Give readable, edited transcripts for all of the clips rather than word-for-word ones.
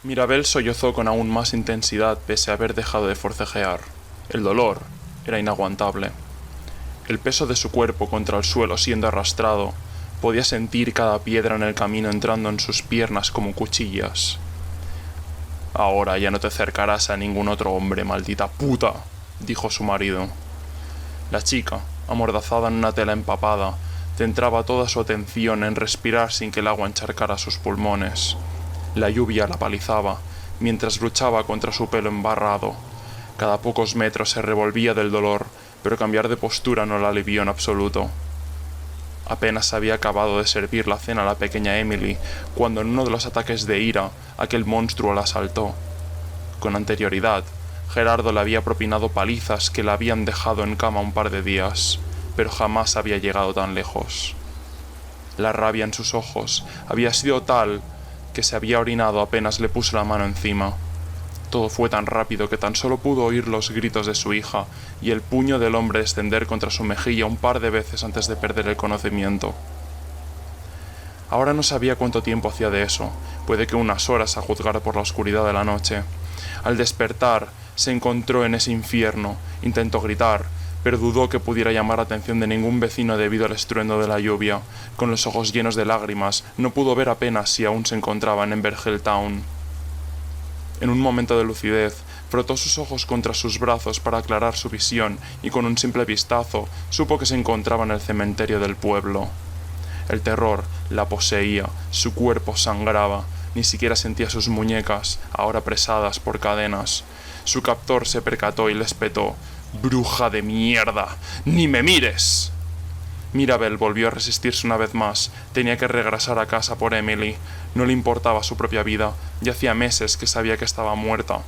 Mirabel sollozó con aún más intensidad pese a haber dejado de forcejear. El dolor era inaguantable. El peso de su cuerpo contra el suelo siendo arrastrado, podía sentir cada piedra en el camino entrando en sus piernas como cuchillas. «Ahora ya no te acercarás a ningún otro hombre, maldita puta», dijo su marido. La chica, amordazada en una tela empapada, centraba toda su atención en respirar sin que el agua encharcara sus pulmones. La lluvia la palizaba, mientras luchaba contra su pelo embarrado. Cada pocos metros se revolvía del dolor, pero cambiar de postura no la alivió en absoluto. Apenas había acabado de servir la cena a la pequeña Emily, cuando en uno de los ataques de ira, aquel monstruo la asaltó. Con anterioridad, Gerardo le había propinado palizas que la habían dejado en cama un par de días, pero jamás había llegado tan lejos. La rabia en sus ojos había sido tal que se había orinado apenas le puso la mano encima. Todo fue tan rápido que tan solo pudo oír los gritos de su hija y el puño del hombre descender contra su mejilla un par de veces antes de perder el conocimiento. Ahora no sabía cuánto tiempo hacía de eso, puede que unas horas a juzgar por la oscuridad de la noche. Al despertar, se encontró en ese infierno, intentó gritar, pero dudó que pudiera llamar la atención de ningún vecino debido al estruendo de la lluvia. Con los ojos llenos de lágrimas, no pudo ver apenas si aún se encontraba en Emberhill Town. En un momento de lucidez, frotó sus ojos contra sus brazos para aclarar su visión y con un simple vistazo supo que se encontraba en el cementerio del pueblo. El terror la poseía, su cuerpo sangraba, ni siquiera sentía sus muñecas, ahora presadas por cadenas. Su captor se percató y le espetó: «¡Bruja de mierda! ¡Ni me mires!». Mirabel volvió a resistirse una vez más. Tenía que regresar a casa por Emily. No le importaba su propia vida. Ya hacía meses que sabía que estaba muerta.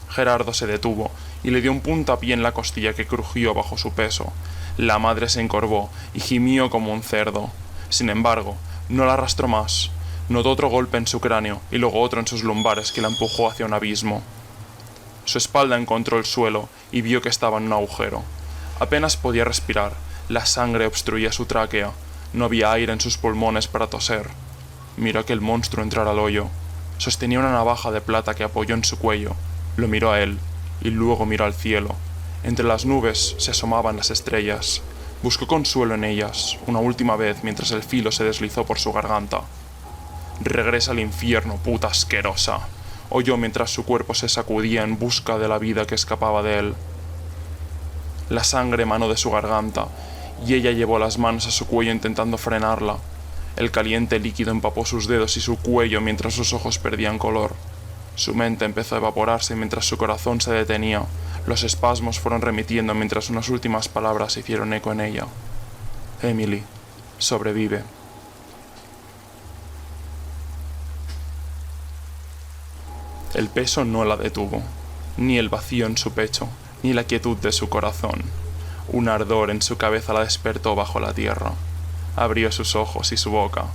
Gerardo se detuvo y le dio un puntapié en la costilla que crujió bajo su peso. La madre se encorvó y gimió como un cerdo. Sin embargo, no la arrastró más. Notó otro golpe en su cráneo y luego otro en sus lumbares que la empujó hacia un abismo. Su espalda encontró el suelo y vio que estaba en un agujero. Apenas podía respirar. La sangre obstruía su tráquea. No había aire en sus pulmones para toser. Miró a aquel monstruo entrar al hoyo. Sostenía una navaja de plata que apoyó en su cuello. Lo miró a él, y luego miró al cielo. Entre las nubes se asomaban las estrellas. Buscó consuelo en ellas, una última vez mientras el filo se deslizó por su garganta. «Regresa al infierno, puta asquerosa», oyó mientras su cuerpo se sacudía en busca de la vida que escapaba de él. La sangre emanó de su garganta, y ella llevó las manos a su cuello intentando frenarla. El caliente líquido empapó sus dedos y su cuello mientras sus ojos perdían color. Su mente empezó a evaporarse mientras su corazón se detenía. Los espasmos fueron remitiendo mientras unas últimas palabras hicieron eco en ella. «Emily, sobrevive». El peso no la detuvo, ni el vacío en su pecho, ni la quietud de su corazón. Un ardor en su cabeza la despertó bajo la tierra. Abrió sus ojos y su boca.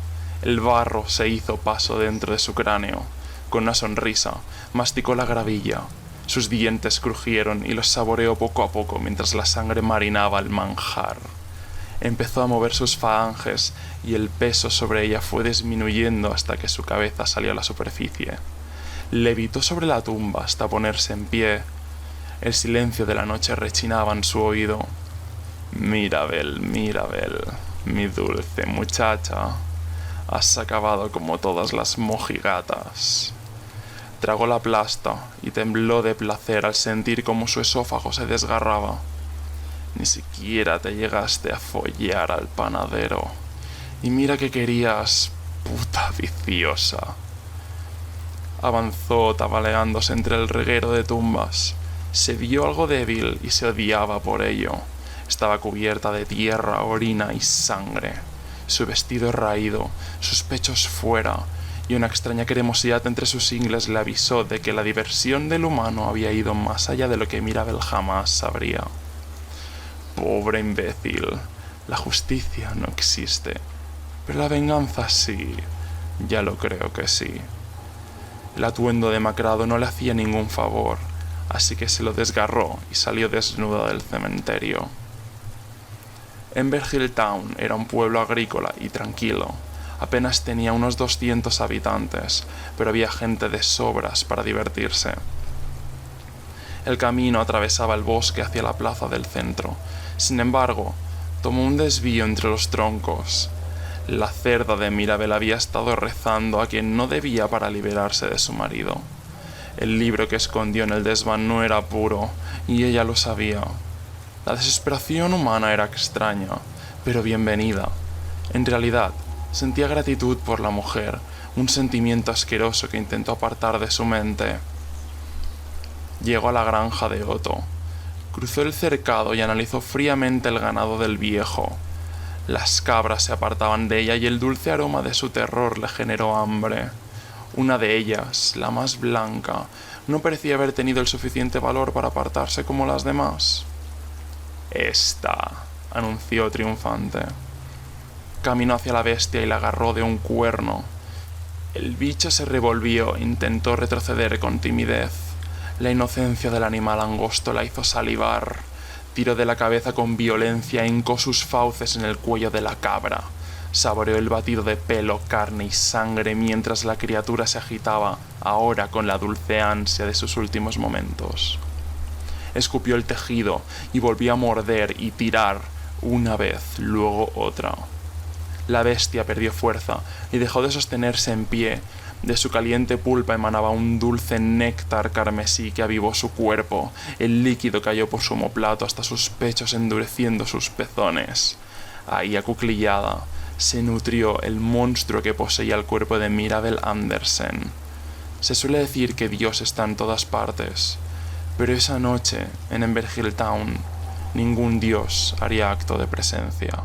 El barro se hizo paso dentro de su cráneo. Con una sonrisa, masticó la gravilla. Sus dientes crujieron y los saboreó poco a poco mientras la sangre marinaba el manjar. Empezó a mover sus falanges y el peso sobre ella fue disminuyendo hasta que su cabeza salió a la superficie. Levitó sobre la tumba hasta ponerse en pie. El silencio de la noche rechinaba en su oído. «Mirabel, Mirabel, mi dulce muchacha, has acabado como todas las mojigatas». Tragó la plasta y tembló de placer al sentir cómo su esófago se desgarraba. «Ni siquiera te llegaste a follar al panadero. Y mira que querías, puta viciosa». Avanzó tambaleándose entre el reguero de tumbas. Se vio algo débil y se odiaba por ello. Estaba cubierta de tierra, orina y sangre. Su vestido raído, sus pechos fuera, y una extraña cremosidad entre sus ingles le avisó de que la diversión del humano había ido más allá de lo que Mirabel jamás sabría. Pobre imbécil, la justicia no existe, pero la venganza sí, ya lo creo que sí. El atuendo demacrado no le hacía ningún favor, así que se lo desgarró y salió desnuda del cementerio. Emberhill Town era un pueblo agrícola y tranquilo. Apenas tenía unos 200 habitantes, pero había gente de sobras para divertirse. El camino atravesaba el bosque hacia la plaza del centro. Sin embargo, tomó un desvío entre los troncos. La cerda de Mirabel había estado rezando a quien no debía para liberarse de su marido. El libro que escondió en el desván no era puro, y ella lo sabía. La desesperación humana era extraña, pero bienvenida. En realidad, sentía gratitud por la mujer, un sentimiento asqueroso que intentó apartar de su mente. Llegó a la granja de Otto. Cruzó el cercado y analizó fríamente el ganado del viejo. Las cabras se apartaban de ella y el dulce aroma de su terror le generó hambre. Una de ellas, la más blanca, no parecía haber tenido el suficiente valor para apartarse como las demás. «Esta», anunció triunfante. Caminó hacia la bestia y la agarró de un cuerno. El bicho se revolvió e intentó retroceder con timidez. La inocencia del animal angosto la hizo salivar. Tiró de la cabeza con violencia e hincó sus fauces en el cuello de la cabra. Saboreó el batido de pelo, carne y sangre mientras la criatura se agitaba, ahora con la dulce ansia de sus últimos momentos. Escupió el tejido y volvió a morder y tirar, una vez, luego otra. La bestia perdió fuerza y dejó de sostenerse en pie. De su caliente pulpa emanaba un dulce néctar carmesí que avivó su cuerpo. El líquido cayó por su omoplato hasta sus pechos, endureciendo sus pezones. Ahí, acuclillada, se nutrió el monstruo que poseía el cuerpo de Mirabel Andersen. Se suele decir que Dios está en todas partes, pero esa noche, en Emberhill Town, ningún Dios haría acto de presencia.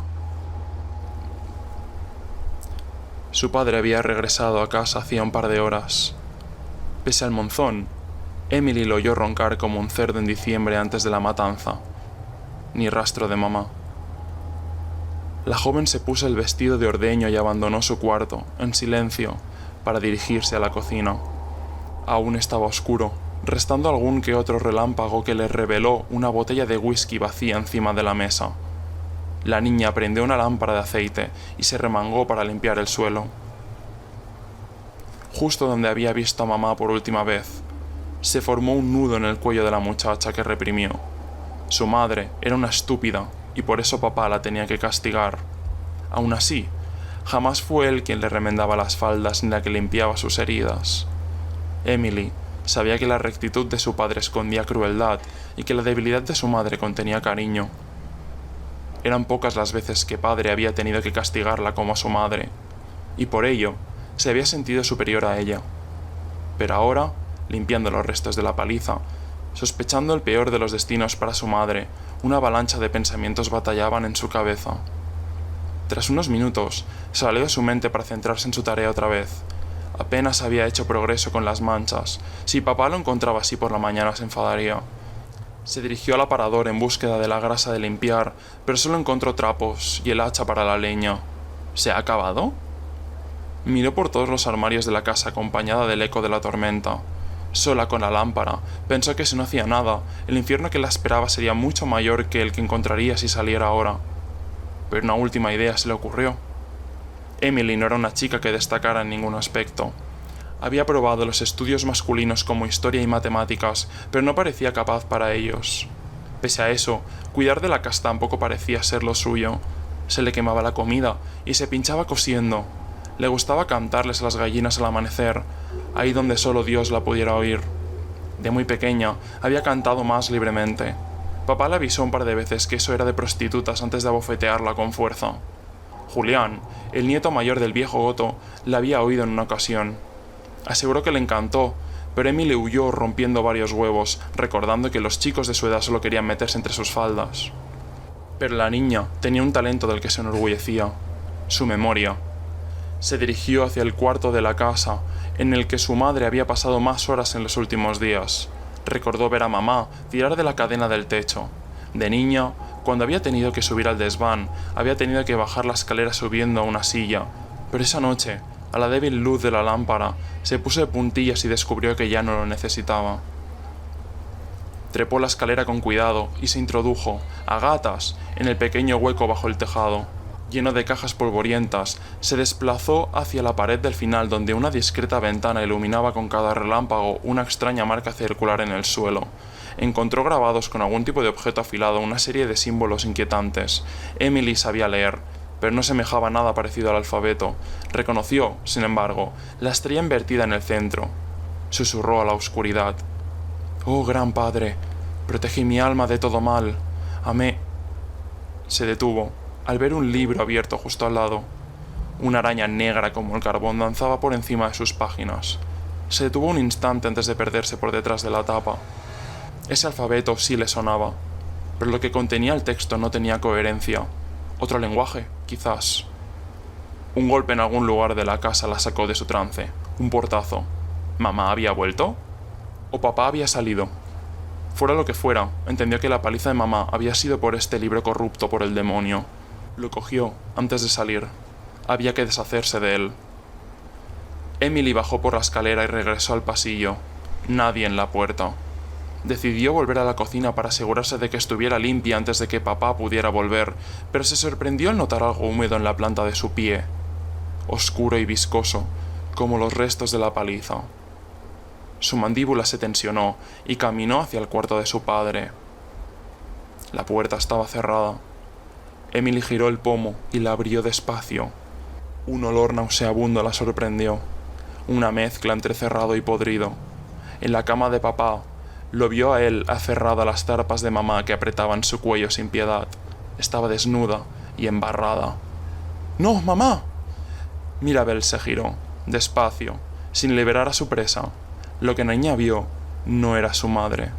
Su padre había regresado a casa hacía un par de horas. Pese al monzón, Emily lo oyó roncar como un cerdo en diciembre antes de la matanza. Ni rastro de mamá. La joven se puso el vestido de ordeño y abandonó su cuarto, en silencio, para dirigirse a la cocina. Aún estaba oscuro, restando algún que otro relámpago que le reveló una botella de whisky vacía encima de la mesa. La niña prendió una lámpara de aceite y se remangó para limpiar el suelo. Justo donde había visto a mamá por última vez, se formó un nudo en el cuello de la muchacha que reprimió. Su madre era una estúpida y por eso papá la tenía que castigar. Aún así, jamás fue él quien le remendaba las faldas ni la que limpiaba sus heridas. Emily sabía que la rectitud de su padre escondía crueldad y que la debilidad de su madre contenía cariño. Eran pocas las veces que padre había tenido que castigarla como a su madre, y por ello se había sentido superior a ella. Pero ahora, limpiando los restos de la paliza, sospechando el peor de los destinos para su madre, una avalancha de pensamientos batallaban en su cabeza. Tras unos minutos, salió de su mente para centrarse en su tarea otra vez. Apenas había hecho progreso con las manchas. Si papá lo encontraba así por la mañana se enfadaría. Se dirigió al aparador en búsqueda de la grasa de limpiar, pero solo encontró trapos y el hacha para la leña. ¿Se ha acabado? Miró por todos los armarios de la casa acompañada del eco de la tormenta. Sola con la lámpara, pensó que si no hacía nada, el infierno que la esperaba sería mucho mayor que el que encontraría si saliera ahora. Pero una última idea se le ocurrió. Emily no era una chica que destacara en ningún aspecto. Había probado los estudios masculinos como historia y matemáticas, pero no parecía capaz para ellos. Pese a eso, cuidar de la casa tampoco parecía ser lo suyo. Se le quemaba la comida y se pinchaba cosiendo. Le gustaba cantarles a las gallinas al amanecer, ahí donde solo Dios la pudiera oír. De muy pequeña, había cantado más libremente. Papá le avisó un par de veces que eso era de prostitutas antes de abofetearla con fuerza. Julián, el nieto mayor del viejo Otto, la había oído en una ocasión. Aseguró que le encantó, pero Emily huyó rompiendo varios huevos, recordando que los chicos de su edad solo querían meterse entre sus faldas. Pero la niña tenía un talento del que se enorgullecía: su memoria. Se dirigió hacia el cuarto de la casa, en el que su madre había pasado más horas en los últimos días. Recordó ver a mamá tirar de la cadena del techo. De niña, cuando había tenido que subir al desván, había tenido que bajar la escalera subiendo a una silla, pero esa noche, a la débil luz de la lámpara, se puso de puntillas y descubrió que ya no lo necesitaba. Trepó la escalera con cuidado y se introdujo, a gatas, en el pequeño hueco bajo el tejado. lleno de cajas polvorientas, se desplazó hacia la pared del final donde una discreta ventana iluminaba con cada relámpago una extraña marca circular en el suelo. Encontró grabados con algún tipo de objeto afilado una serie de símbolos inquietantes. Emily sabía leer, pero no semejaba nada parecido al alfabeto. Reconoció, sin embargo, la estrella invertida en el centro. Susurró a la oscuridad: «Oh, gran padre, protege mi alma de todo mal. Amé». Se detuvo al ver un libro abierto justo al lado. Una araña negra como el carbón danzaba por encima de sus páginas. Se detuvo un instante antes de perderse por detrás de la tapa. Ese alfabeto sí le sonaba, pero lo que contenía el texto no tenía coherencia. Otro lenguaje, quizás. Un golpe en algún lugar de la casa la sacó de su trance. Un portazo. ¿Mamá había vuelto? ¿O papá había salido? Fuera lo que fuera, entendió que la paliza de mamá había sido por este libro corrupto por el demonio. Lo cogió antes de salir. Había que deshacerse de él. Emily bajó por la escalera y regresó al pasillo. Nadie en la puerta. Decidió volver a la cocina para asegurarse de que estuviera limpia antes de que papá pudiera volver, pero se sorprendió al notar algo húmedo en la planta de su pie, oscuro y viscoso, como los restos de la paliza. Su mandíbula se tensionó y caminó hacia el cuarto de su padre. La puerta estaba cerrada. Emily giró el pomo y la abrió despacio. Un olor nauseabundo la sorprendió, una mezcla entre cerrado y podrido. En la cama de papá, lo vio a él aferrado a las zarpas de mamá que apretaban su cuello sin piedad. Estaba desnuda y embarrada. «¡No, mamá!». Mirabel se giró, despacio, sin liberar a su presa. Lo que la niña vio no era su madre.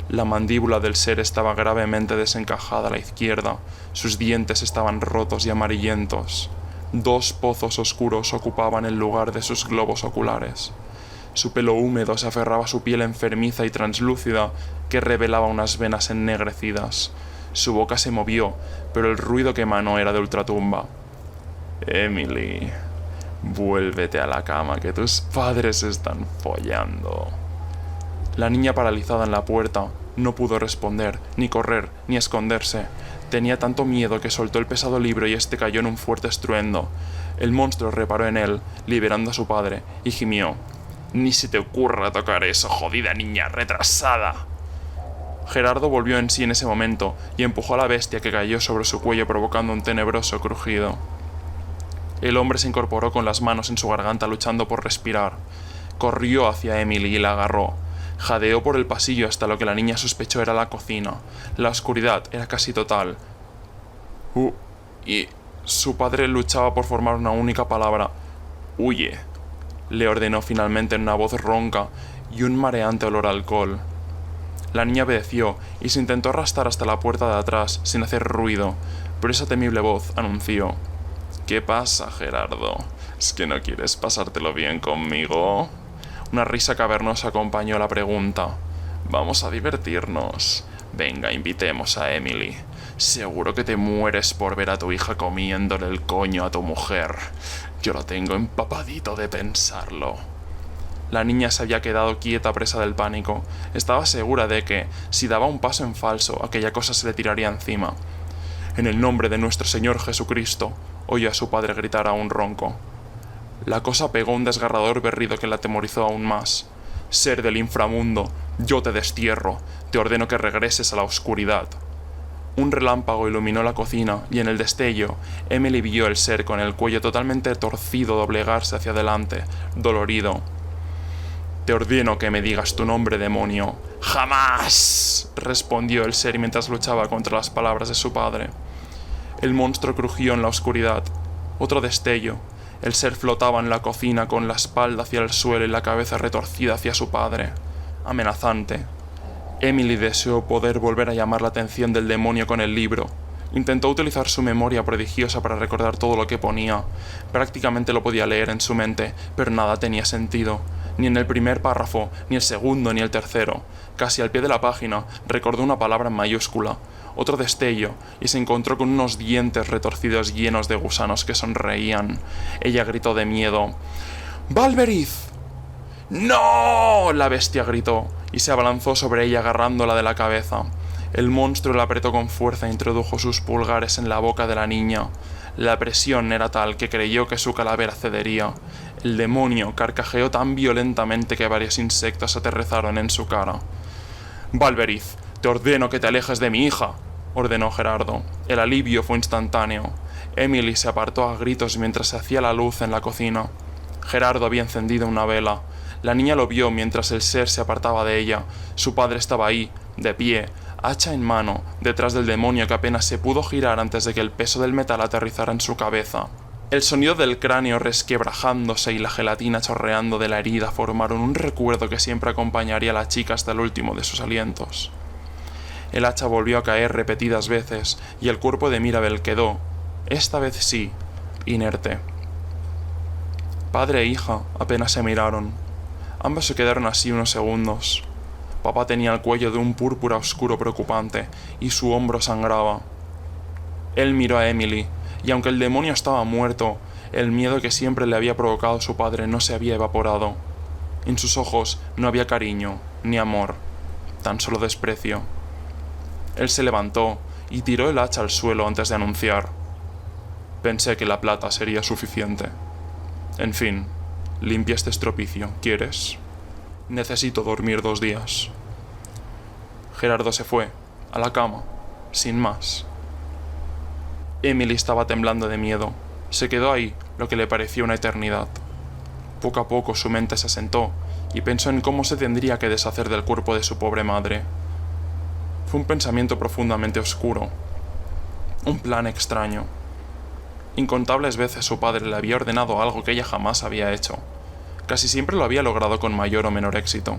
La mandíbula del ser estaba gravemente desencajada a la izquierda, sus dientes estaban rotos y amarillentos. 2 pozos oscuros ocupaban el lugar de sus globos oculares. Su pelo húmedo se aferraba a su piel enfermiza y translúcida que revelaba unas venas ennegrecidas. Su boca se movió, pero el ruido que emanó era de ultratumba. «Emily, vuélvete a la cama, que tus padres están follando». La niña, paralizada en la puerta, no pudo responder, ni correr, ni esconderse. Tenía tanto miedo que soltó el pesado libro y este cayó en un fuerte estruendo. El monstruo reparó en él, liberando a su padre, y gimió: «Ni se te ocurra tocar eso, jodida niña retrasada». Gerardo volvió en sí en ese momento y empujó a la bestia, que cayó sobre su cuello provocando un tenebroso crujido. El hombre se incorporó con las manos en su garganta luchando por respirar. Corrió hacia Emily y la agarró. Jadeó por el pasillo hasta lo que la niña sospechó era la cocina. La oscuridad era casi total. Y su padre luchaba por formar una única palabra. «Huye», le ordenó finalmente en una voz ronca y un mareante olor a alcohol. La niña obedeció y se intentó arrastrar hasta la puerta de atrás sin hacer ruido, pero esa temible voz anunció: «¿Qué pasa, Gerardo? ¿Es que no quieres pasártelo bien conmigo?». Una risa cavernosa acompañó la pregunta. «Vamos a divertirnos. Venga, invitemos a Emily. Seguro que te mueres por ver a tu hija comiéndole el coño a tu mujer. Yo lo tengo empapadito de pensarlo». La niña se había quedado quieta, presa del pánico. Estaba segura de que, si daba un paso en falso, aquella cosa se le tiraría encima. «En el nombre de nuestro Señor Jesucristo», oyó a su padre gritar a un ronco. La cosa pegó un desgarrador berrido que la atemorizó aún más. «Ser del inframundo, yo te destierro. Te ordeno que regreses a la oscuridad». Un relámpago iluminó la cocina y en el destello, Emily vio el ser con el cuello totalmente torcido doblegarse hacia adelante, dolorido. «Te ordeno que me digas tu nombre, demonio». «¡Jamás!», respondió el ser mientras luchaba contra las palabras de su padre. El monstruo crujió en la oscuridad. Otro destello. El ser flotaba en la cocina con la espalda hacia el suelo y la cabeza retorcida hacia su padre. Amenazante. Emily deseó poder volver a llamar la atención del demonio con el libro. Intentó utilizar su memoria prodigiosa para recordar todo lo que ponía. Prácticamente lo podía leer en su mente, pero nada tenía sentido. Ni en el primer párrafo, ni el segundo, ni el tercero. Casi al pie de la página, recordó una palabra en mayúscula. Otro destello, y se encontró con unos dientes retorcidos llenos de gusanos que sonreían. Ella gritó de miedo: «¡Valberith!». «¡No!», la bestia gritó, y se abalanzó sobre ella agarrándola de la cabeza. El monstruo la apretó con fuerza e introdujo sus pulgares en la boca de la niña. La presión era tal que creyó que su calavera cedería. El demonio carcajeó tan violentamente que varios insectos aterrizaron en su cara. «Valberith, te ordeno que te alejes de mi hija», ordenó Gerardo. El alivio fue instantáneo. Emily se apartó a gritos mientras se hacía la luz en la cocina. Gerardo había encendido una vela. La niña lo vio mientras el ser se apartaba de ella. Su padre estaba ahí, de pie, hacha en mano, detrás del demonio que apenas se pudo girar antes de que el peso del metal aterrizara en su cabeza. El sonido del cráneo resquebrajándose y la gelatina chorreando de la herida formaron un recuerdo que siempre acompañaría a la chica hasta el último de sus alientos. El hacha volvió a caer repetidas veces y el cuerpo de Mirabel quedó, esta vez sí, inerte. Padre e hija apenas se miraron. Ambos se quedaron así unos segundos. Papá tenía el cuello de un púrpura oscuro preocupante y su hombro sangraba. Él miró a Emily, y aunque el demonio estaba muerto, el miedo que siempre le había provocado su padre no se había evaporado. En sus ojos no había cariño, ni amor, tan solo desprecio. Él se levantó y tiró el hacha al suelo antes de anunciar: «Pensé que la plata sería suficiente. En fin, limpia este estropicio, ¿quieres? Necesito dormir 2 días». Gerardo se fue, a la cama, sin más. Emily estaba temblando de miedo. Se quedó ahí, lo que le pareció una eternidad. Poco a poco su mente se asentó y pensó en cómo se tendría que deshacer del cuerpo de su pobre madre. Fue un pensamiento profundamente oscuro. Un plan extraño. Incontables veces su padre le había ordenado algo que ella jamás había hecho. Casi siempre lo había logrado con mayor o menor éxito.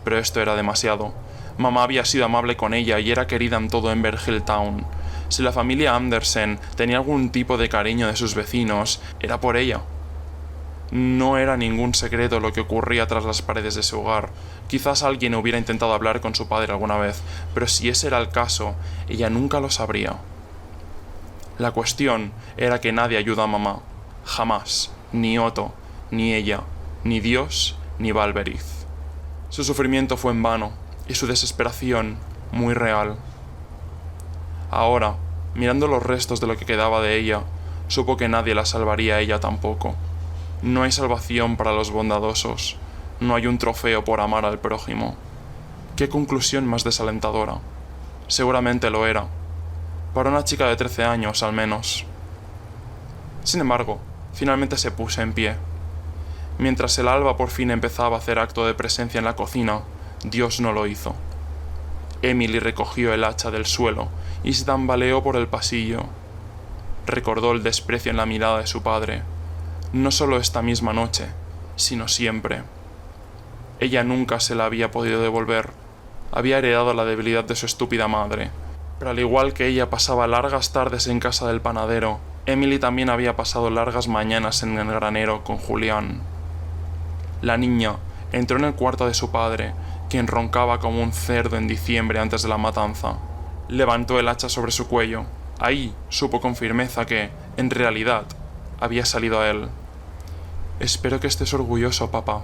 Pero esto era demasiado. Mamá había sido amable con ella y era querida en todo Emberhill Town. Si la familia Andersen tenía algún tipo de cariño de sus vecinos, era por ella. No era ningún secreto lo que ocurría tras las paredes de su hogar. Quizás alguien hubiera intentado hablar con su padre alguna vez, pero si ese era el caso, ella nunca lo sabría. La cuestión era que nadie ayuda a mamá. Jamás. Ni Otto, ni ella, ni Dios, ni Valberith. Su sufrimiento fue en vano, y su desesperación muy real. Ahora, mirando los restos de lo que quedaba de ella, supo que nadie la salvaría a ella tampoco. No hay salvación para los bondadosos. No hay un trofeo por amar al prójimo. ¿Qué conclusión más desalentadora? Seguramente lo era. Para una chica de 13 años, al menos. Sin embargo, finalmente se puso en pie. Mientras el alba por fin empezaba a hacer acto de presencia en la cocina, Dios no lo hizo. Emily recogió el hacha del suelo y se tambaleó por el pasillo. Recordó el desprecio en la mirada de su padre, no solo esta misma noche, sino siempre. Ella nunca se la había podido devolver. Había heredado la debilidad de su estúpida madre. Pero al igual que ella pasaba largas tardes en casa del panadero, Emily también había pasado largas mañanas en el granero con Julián. La niña entró en el cuarto de su padre, quien roncaba como un cerdo en diciembre antes de la matanza. Levantó el hacha sobre su cuello. Ahí supo con firmeza que, en realidad, había salido a él. «Espero que estés orgulloso, papá»,